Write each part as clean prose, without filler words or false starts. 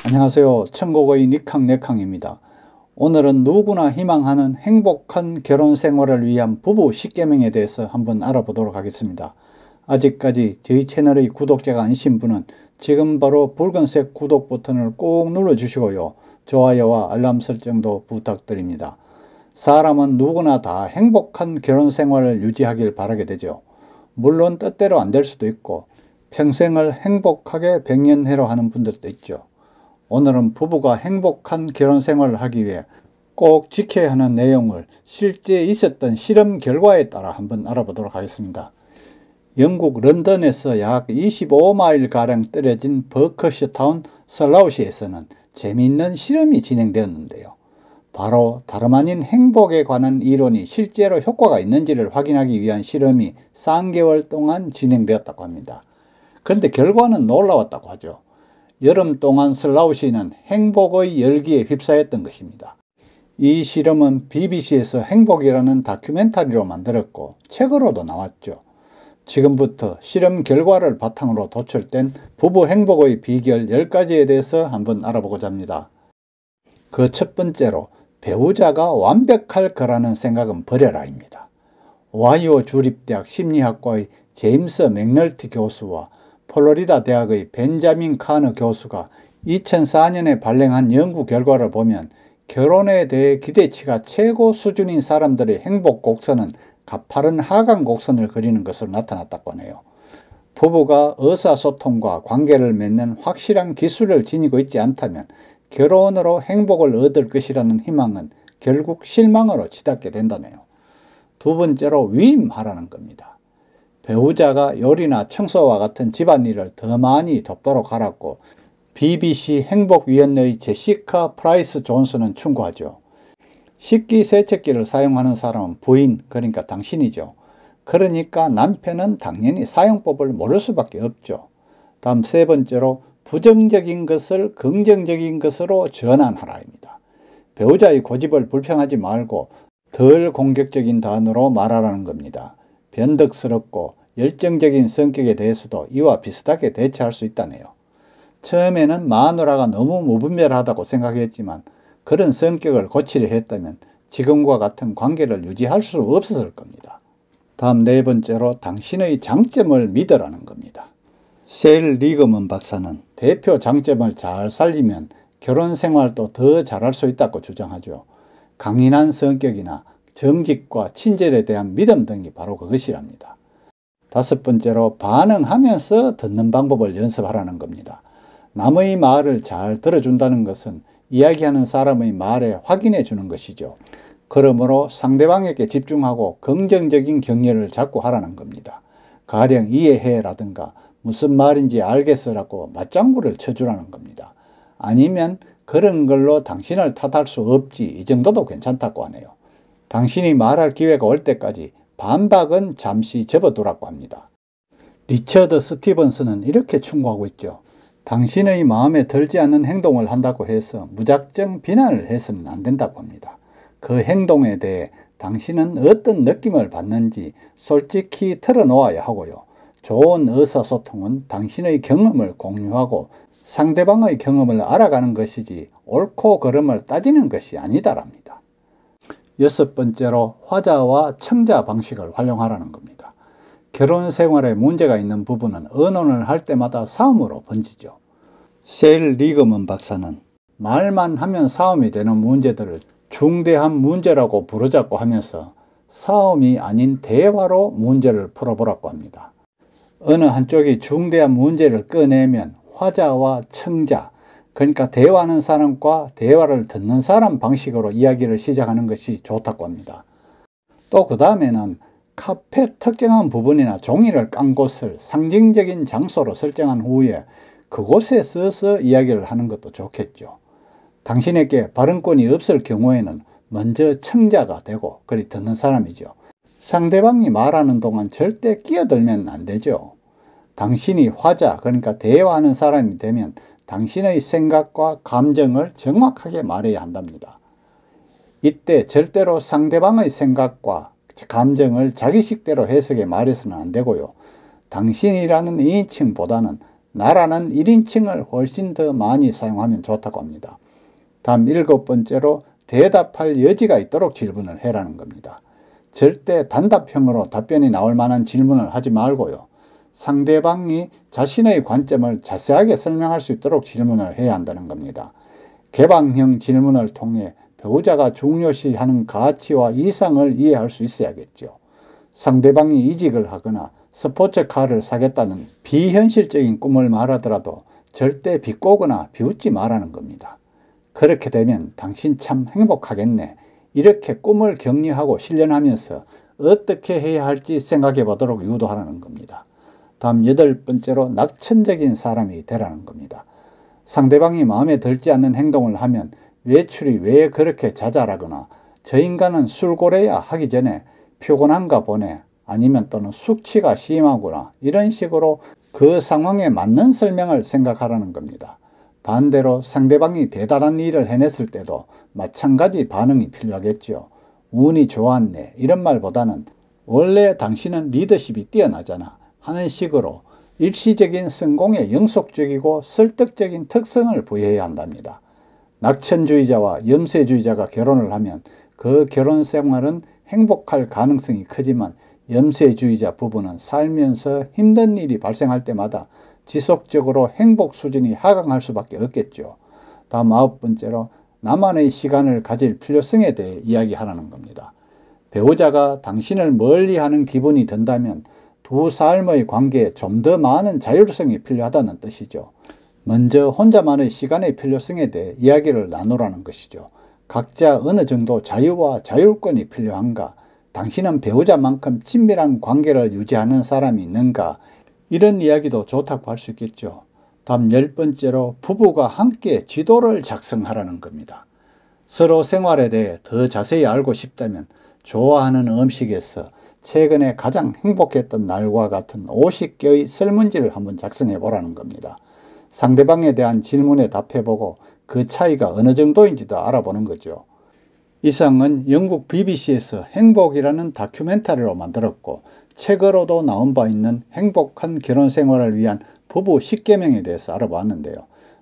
안녕하세요. 천국의 니캉네캉입니다. 오늘은 누구나 희망하는 행복한 결혼 생활을 위한 부부 10계명에 대해서 한번 알아보도록 하겠습니다. 아직까지 저희 채널의 구독자가 아니신 분은 지금 바로 붉은색 구독 버튼을 꼭 눌러주시고요. 좋아요와 알람 설정도 부탁드립니다. 사람은 누구나 다 행복한 결혼 생활을 유지하길 바라게 되죠. 물론 뜻대로 안 될 수도 있고 평생을 행복하게 백년해로 하는 분들도 있죠. 오늘은 부부가 행복한 결혼 생활을 하기 위해 꼭 지켜야 하는 내용을 실제 있었던 실험 결과에 따라 한번 알아보도록 하겠습니다. 영국 런던에서 약 25마일가량 떨어진 버커셔타운 슬라우시에서는 재미있는 실험이 진행되었는데요. 바로 다름 아닌 행복에 관한 이론이 실제로 효과가 있는지를 확인하기 위한 실험이 3개월 동안 진행되었다고 합니다. 그런데 결과는 놀라웠다고 하죠. 여름 동안 슬라우시는 행복의 열기에 휩싸였던 것입니다. 이 실험은 BBC에서 행복이라는 다큐멘터리로 만들었고 책으로도 나왔죠. 지금부터 실험 결과를 바탕으로 도출된 부부 행복의 비결 10가지에 대해서 한번 알아보고자 합니다. 그 첫 번째로 배우자가 완벽할 거라는 생각은 버려라입니다. 오하이오 주립대학 심리학과의 제임스 맥널티 교수와 플로리다 대학의 벤자민 카너 교수가 2004년에 발행한 연구 결과를 보면 결혼에 대해 기대치가 최고 수준인 사람들의 행복 곡선은 가파른 하강 곡선을 그리는 것으로 나타났다고 하네요. 부부가 의사소통과 관계를 맺는 확실한 기술을 지니고 있지 않다면 결혼으로 행복을 얻을 것이라는 희망은 결국 실망으로 치닫게 된다네요. 두 번째로 위임하라는 겁니다. 배우자가 요리나 청소와 같은 집안일을 더 많이 돕도록 하라고 BBC 행복위원회의 제시카 프라이스 존슨은 충고하죠. 식기세척기를 사용하는 사람은 부인, 그러니까 당신이죠. 그러니까 남편은 당연히 사용법을 모를 수밖에 없죠. 다음 세 번째로 부정적인 것을 긍정적인 것으로 전환하라입니다. 배우자의 고집을 불평하지 말고 덜 공격적인 단어로 말하라는 겁니다. 변덕스럽고 열정적인 성격에 대해서도 이와 비슷하게 대처할 수 있다네요. 처음에는 마누라가 너무 무분별하다고 생각했지만 그런 성격을 고치려 했다면 지금과 같은 관계를 유지할 수 없었을 겁니다. 다음 네 번째로 당신의 장점을 믿으라는 겁니다. 셀 리그먼 박사는 대표 장점을 잘 살리면 결혼 생활도 더 잘할 수 있다고 주장하죠. 강인한 성격이나 정직과 친절에 대한 믿음 등이 바로 그것이랍니다. 다섯 번째로 반응하면서 듣는 방법을 연습하라는 겁니다. 남의 말을 잘 들어준다는 것은 이야기하는 사람의 말에 확인해 주는 것이죠. 그러므로 상대방에게 집중하고 긍정적인 격려를 자꾸 하라는 겁니다. 가령 이해해라든가 무슨 말인지 알겠어라고 맞장구를 쳐주라는 겁니다. 아니면 그런 걸로 당신을 탓할 수 없지, 이 정도도 괜찮다고 하네요. 당신이 말할 기회가 올 때까지 반박은 잠시 접어두라고 합니다. 리처드 스티븐스는 이렇게 충고하고 있죠. 당신의 마음에 들지 않는 행동을 한다고 해서 무작정 비난을 해서는 안 된다고 합니다. 그 행동에 대해 당신은 어떤 느낌을 받는지 솔직히 털어놓아야 하고요. 좋은 의사소통은 당신의 경험을 공유하고 상대방의 경험을 알아가는 것이지 옳고 그름을 따지는 것이 아니다랍니다. 여섯 번째로 화자와 청자 방식을 활용하라는 겁니다. 결혼 생활에 문제가 있는 부부는 의논을 할 때마다 싸움으로 번지죠. 셀 리그먼 박사는 말만 하면 싸움이 되는 문제들을 중대한 문제라고 부르자고 하면서 싸움이 아닌 대화로 문제를 풀어보라고 합니다. 어느 한쪽이 중대한 문제를 꺼내면 화자와 청자, 그러니까 대화하는 사람과 대화를 듣는 사람 방식으로 이야기를 시작하는 것이 좋다고 합니다. 또 그 다음에는 카페 특정한 부분이나 종이를 깐 곳을 상징적인 장소로 설정한 후에 그곳에 써서 이야기를 하는 것도 좋겠죠. 당신에게 발언권이 없을 경우에는 먼저 청자가 되고 그리 듣는 사람이죠. 상대방이 말하는 동안 절대 끼어들면 안 되죠. 당신이 화자, 그러니까 대화하는 사람이 되면 당신의 생각과 감정을 정확하게 말해야 한답니다. 이때 절대로 상대방의 생각과 감정을 자기식대로 해석해 말해서는 안 되고요. 당신이라는 2인칭보다는 나라는 1인칭을 훨씬 더 많이 사용하면 좋다고 합니다. 다음 7번째로 대답할 여지가 있도록 질문을 해라는 겁니다. 절대 단답형으로 답변이 나올 만한 질문을 하지 말고요. 상대방이 자신의 관점을 자세하게 설명할 수 있도록 질문을 해야 한다는 겁니다. 개방형 질문을 통해 배우자가 중요시하는 가치와 이상을 이해할 수 있어야겠죠. 상대방이 이직을 하거나 스포츠카를 사겠다는 비현실적인 꿈을 말하더라도 절대 비꼬거나 비웃지 말라는 겁니다. 그렇게 되면 당신 참 행복하겠네. 이렇게 꿈을 격려하고 실현하면서 어떻게 해야 할지 생각해 보도록 유도하라는 겁니다. 다음 8번째로 낙천적인 사람이 되라는 겁니다. 상대방이 마음에 들지 않는 행동을 하면 외출이 왜 그렇게 자잘하거나 저 인간은 술고래야 하기 전에 피곤한가 보네, 아니면 또는 숙취가 심하구나, 이런 식으로 그 상황에 맞는 설명을 생각하라는 겁니다. 반대로 상대방이 대단한 일을 해냈을 때도 마찬가지 반응이 필요하겠죠. 운이 좋았네 이런 말보다는 원래 당신은 리더십이 뛰어나잖아 하는 식으로 일시적인 성공에 영속적이고 설득적인 특성을 부여해야 한답니다. 낙천주의자와 염세주의자가 결혼을 하면 그 결혼 생활은 행복할 가능성이 크지만 염세주의자 부부는 살면서 힘든 일이 발생할 때마다 지속적으로 행복 수준이 하강할 수밖에 없겠죠. 다음 9번째로 나만의 시간을 가질 필요성에 대해 이야기하라는 겁니다. 배우자가 당신을 멀리하는 기분이 든다면 두 삶의 관계에 좀 더 많은 자율성이 필요하다는 뜻이죠. 먼저 혼자만의 시간의 필요성에 대해 이야기를 나누라는 것이죠. 각자 어느 정도 자유와 자율권이 필요한가? 당신은 배우자만큼 친밀한 관계를 유지하는 사람이 있는가? 이런 이야기도 좋다고 할 수 있겠죠. 다음 10번째로 부부가 함께 지도를 작성하라는 겁니다. 서로 생활에 대해 더 자세히 알고 싶다면 좋아하는 음식에서 최근에 가장 행복했던 날과 같은 50개의 설문지를 한번 작성해 보라는 겁니다. 상대방에 대한 질문에 답해보고 그 차이가 어느 정도인지도 알아보는 거죠. 이상은 영국 BBC에서 행복이라는 다큐멘터리로 만들었고 책으로도 나온 바 있는 행복한 결혼 생활을 위한 부부 10계명에 대해서 알아봤는데요.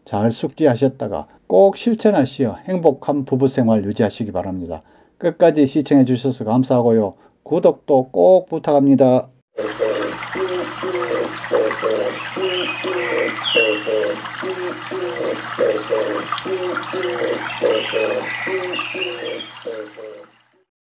잘 숙지하셨다가 꼭 실천하시어 행복한 부부 생활 유지하시기 바랍니다. 끝까지 시청해 주셔서 감사하고요. 구독도 꼭 부탁합니다.